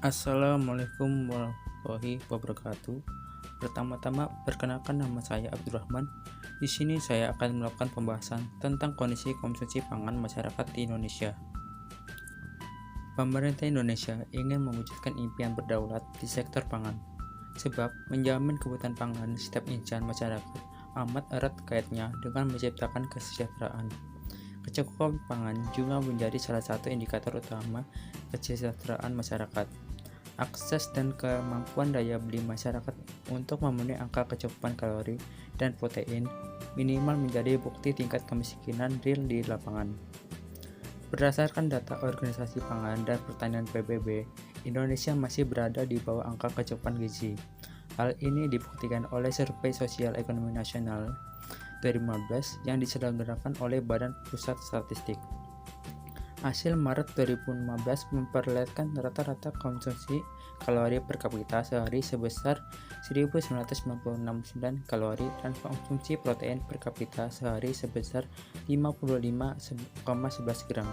Assalamualaikum warahmatullahi wabarakatuh. Pertama-tama, perkenalkan nama saya Abdurrahman. Di sini saya akan melakukan pembahasan tentang kondisi konsumsi pangan masyarakat di Indonesia. Pemerintah Indonesia ingin mewujudkan impian berdaulat di sektor pangan, sebab menjamin kebutuhan pangan setiap insan masyarakat amat erat kaitnya dengan menciptakan kesejahteraan. Kecukupan pangan juga menjadi salah satu indikator utama kesejahteraan masyarakat. Akses dan kemampuan daya beli masyarakat untuk memenuhi angka kecukupan kalori dan protein minimal menjadi bukti tingkat kemiskinan real di lapangan. Berdasarkan data Organisasi Pangan dan Pertanian PBB, Indonesia masih berada di bawah angka kecukupan gizi. Hal ini dibuktikan oleh Survei Sosial Ekonomi Nasional 2015 yang diselenggarakan oleh Badan Pusat Statistik. Hasil Maret 2015 memperlihatkan rata-rata konsumsi kalori per kapita sehari sebesar 1996 kalori dan konsumsi protein per kapita sehari sebesar 55,11 gram.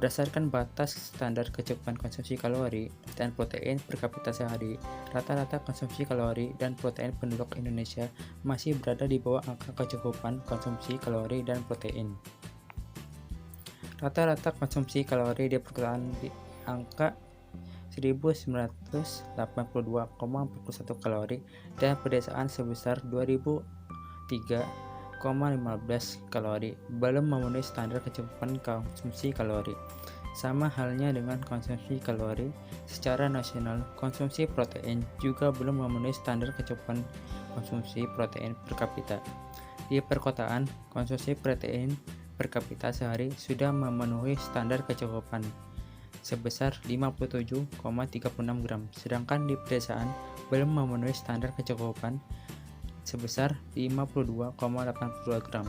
Berdasarkan batas standar kecukupan konsumsi kalori dan protein per kapita sehari, rata-rata konsumsi kalori dan protein penduduk Indonesia masih berada di bawah angka kecukupan konsumsi kalori dan protein. Rata-rata konsumsi kalori di perkotaan di angka 1982,41 kalori dan pedesaan sebesar 2003,15 kalori, belum memenuhi standar kecukupan konsumsi kalori. Sama halnya dengan konsumsi kalori secara nasional, konsumsi protein juga belum memenuhi standar kecukupan konsumsi protein per kapita. Di perkotaan, konsumsi protein per kapita sehari sudah memenuhi standar kecukupan sebesar 57,36 gram, sedangkan di pedesaan belum memenuhi standar kecukupan sebesar 52,82 gram.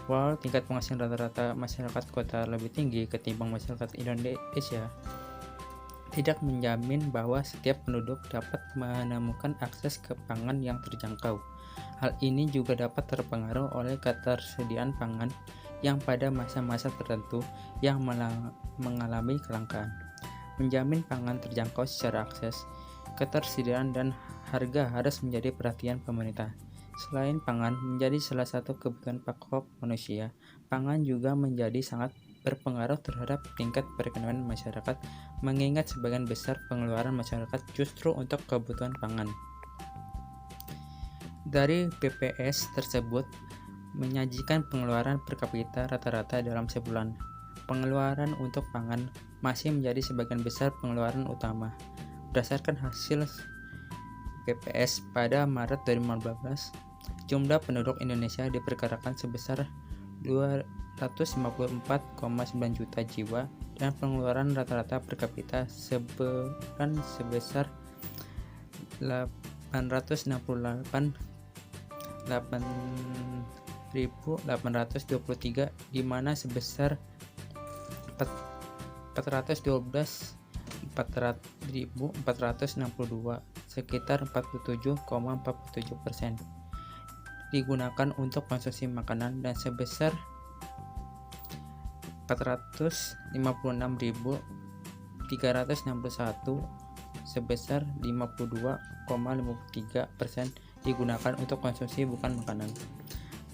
Walau tingkat penghasilan rata-rata masyarakat kota lebih tinggi ketimbang masyarakat Indonesia, tidak menjamin bahwa setiap penduduk dapat menemukan akses ke pangan yang terjangkau. Hal ini juga dapat terpengaruh oleh ketersediaan pangan yang pada masa-masa tertentu yang mengalami kelangkaan. Menjamin pangan terjangkau secara akses, ketersediaan dan harga harus menjadi perhatian pemerintah. Selain pangan menjadi salah satu kebutuhan pokok manusia, pangan juga menjadi sangat berpengaruh terhadap tingkat perekonomian masyarakat, mengingat sebagian besar pengeluaran masyarakat justru untuk kebutuhan pangan. Dari BPS tersebut menyajikan pengeluaran per kapita rata-rata dalam sebulan. Pengeluaran untuk pangan masih menjadi sebagian besar pengeluaran utama. Berdasarkan hasil BPS pada Maret 2015, jumlah penduduk Indonesia diperkirakan sebesar 254,9 juta jiwa dan pengeluaran rata-rata per kapita sebulan sebesar 823, di mana sebesar 412.462 sekitar 47,47% digunakan untuk konsumsi makanan dan sebesar 456.361 sebesar 52,53% digunakan untuk konsumsi bukan makanan.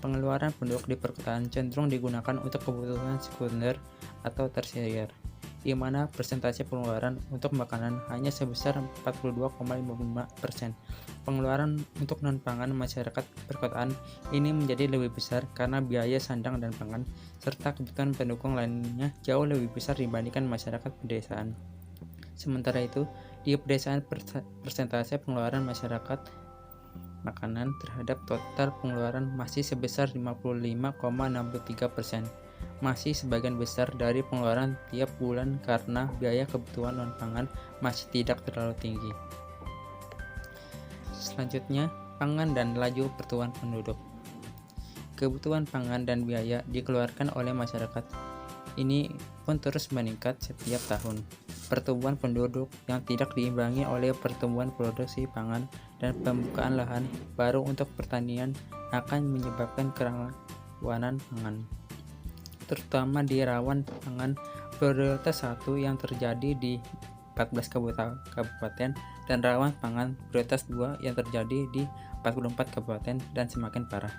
Pengeluaran penduduk di perkotaan cenderung digunakan untuk kebutuhan sekunder atau tersier, di mana persentase pengeluaran untuk makanan hanya sebesar 42,55%. Pengeluaran untuk non-pangan masyarakat perkotaan ini menjadi lebih besar karena biaya sandang dan pangan, serta kebutuhan pendukung lainnya jauh lebih besar dibandingkan masyarakat pedesaan. Sementara itu, di pedesaan persentase pengeluaran masyarakat makanan terhadap total pengeluaran masih sebesar 55,63%, masih sebagian besar dari pengeluaran tiap bulan karena biaya kebutuhan non-pangan masih tidak terlalu tinggi. Selanjutnya, pangan dan laju pertumbuhan penduduk. Kebutuhan pangan dan biaya dikeluarkan oleh masyarakat ini pun terus meningkat setiap tahun. Pertumbuhan penduduk yang tidak diimbangi oleh pertumbuhan produksi pangan dan pembukaan lahan baru untuk pertanian akan menyebabkan kerawanan pangan, terutama di rawan pangan prioritas 1 yang terjadi di 14 kabupaten dan rawan pangan prioritas 2 yang terjadi di 44 kabupaten dan semakin parah.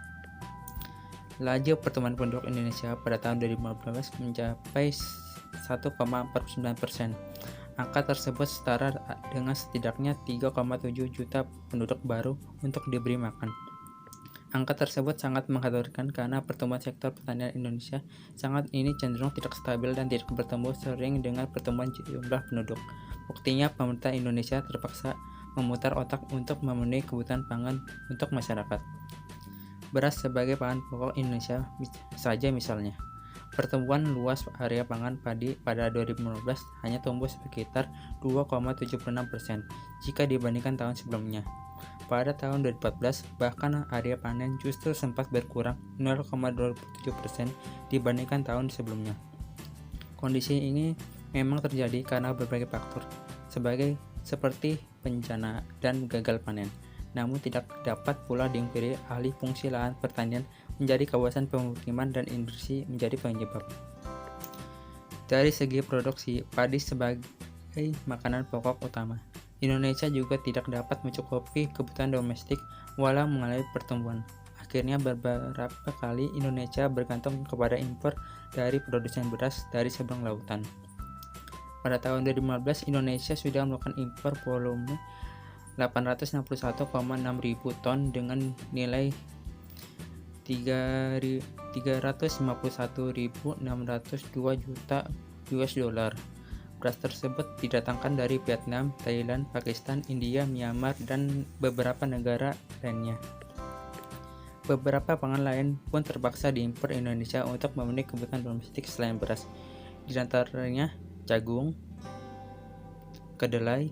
Laju pertumbuhan penduduk Indonesia pada tahun 2015 mencapai 1,49%. Angka tersebut setara dengan setidaknya 3,7 juta penduduk baru untuk diberi makan. Angka tersebut sangat mengkhawatirkan karena pertumbuhan sektor pertanian Indonesia sangat ini cenderung tidak stabil dan tidak bertumbuh sering dengan pertumbuhan jumlah penduduk. Buktinya pemerintah Indonesia terpaksa memutar otak untuk memenuhi kebutuhan pangan untuk masyarakat. Beras sebagai pangan pokok Indonesia saja misalnya. Pertumbuhan luas area pangan padi pada 2015 hanya tumbuh sekitar 2,76% jika dibandingkan tahun sebelumnya. Pada tahun 2014, bahkan area panen justru sempat berkurang 0,27% dibandingkan tahun sebelumnya. Kondisi ini memang terjadi karena berbagai faktor, seperti bencana dan gagal panen. Namun tidak dapat pula diungkiri alih fungsi lahan pertanian menjadi kawasan pemukiman dan industri menjadi penyebab. Dari segi produksi, padi sebagai makanan pokok utama, Indonesia juga tidak dapat mencukupi kebutuhan domestik walau mengalami pertumbuhan. Akhirnya beberapa kali Indonesia bergantung kepada impor dari produsen beras dari seberang lautan. Pada tahun 2015, Indonesia sudah melakukan impor volume 861,6 ribu ton dengan nilai 351.602 juta US dollar. Beras tersebut didatangkan dari Vietnam, Thailand, Pakistan, India, Myanmar, dan beberapa negara lainnya. Beberapa pangan lain pun terpaksa diimpor Indonesia untuk memenuhi kebutuhan domestik selain beras, di antaranya jagung, kedelai,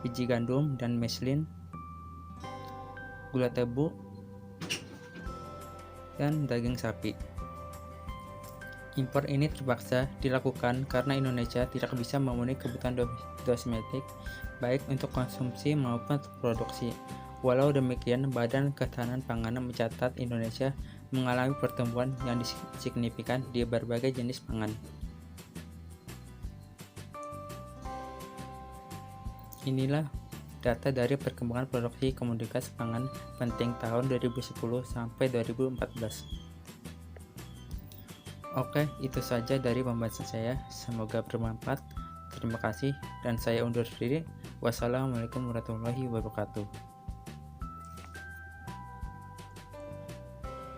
biji gandum dan meslin, gula tebu, dan daging sapi. Impor ini terpaksa dilakukan karena Indonesia tidak bisa memenuhi kebutuhan domestik baik untuk konsumsi maupun untuk produksi. Walau demikian, Badan Ketahanan Pangan mencatat Indonesia mengalami pertumbuhan yang signifikan di berbagai jenis pangan. Inilah data dari perkembangan produksi komoditas pangan penting tahun 2010 sampai 2014. Oke, itu saja dari pembahasan saya. Semoga bermanfaat. Terima kasih dan saya undur diri. Wassalamualaikum warahmatullahi wabarakatuh.